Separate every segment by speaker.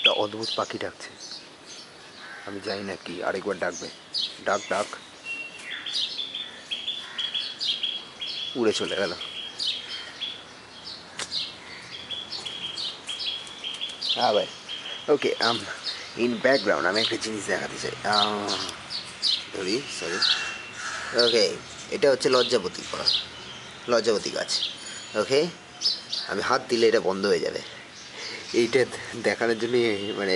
Speaker 1: একটা অদ্ভুত পাখি ডাকছে, আমি জানি না কি। আরেকবার ডাকবে, ডাক ডাক, উড়ে চলে গেল। হ্যাঁ ভাই, ওকে। ইন ব্যাকগ্রাউন্ড আমি একটা জিনিস দেখাতে চাই। ধরি, সরি। ওকে, এটা হচ্ছে লজ্জাবতী গাছ। ওকে, আমি হাত দিলে এটা বন্ধ হয়ে যাবে। এইটা দেখানোর জন্যই মানে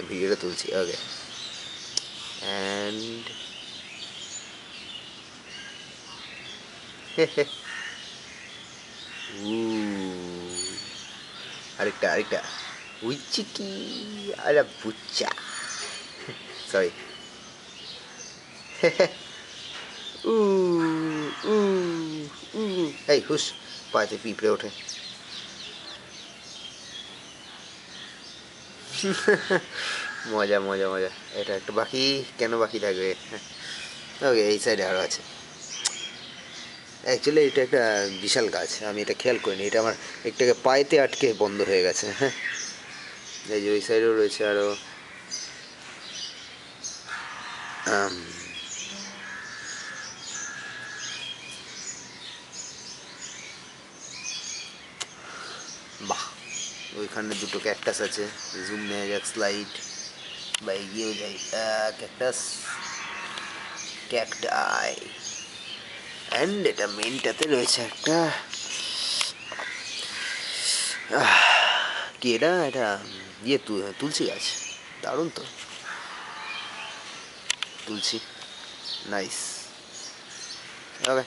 Speaker 1: ভিডিওটা তুলছি। ওকে, অ্যান্ড আরেকটা উইচি কি, আরে বুচ্চা, সরি। এই হুস, পায়েতে পিঁপড়ে ওঠে। মজা মজা মজা। এটা একটা বাকি, কেন বাকি থাকবে? ওকে, এই সাইডে আরও আছে। অ্যাকচুয়ালি এটা একটা বিশাল গাছ, আমি এটা খেয়াল করিনি। এটা আমার একটাকে পায়েতে আটকে বন্ধ হয়ে গেছে। হ্যাঁ, এই যে ওই সাইডেও রয়েছে আরও। বাহ, ওইখানে দুটো ক্যাকটাস আছে। জুম নেওয়া যাক, স্লাইড বা এগিয়েও যাই। ক্যাকটাই। অ্যান্ড এটা মেনটাতে রয়েছে একটা কি, এটা তুলসী গাছ। দারুণ তো, তুলসী, নাইস। ওকে।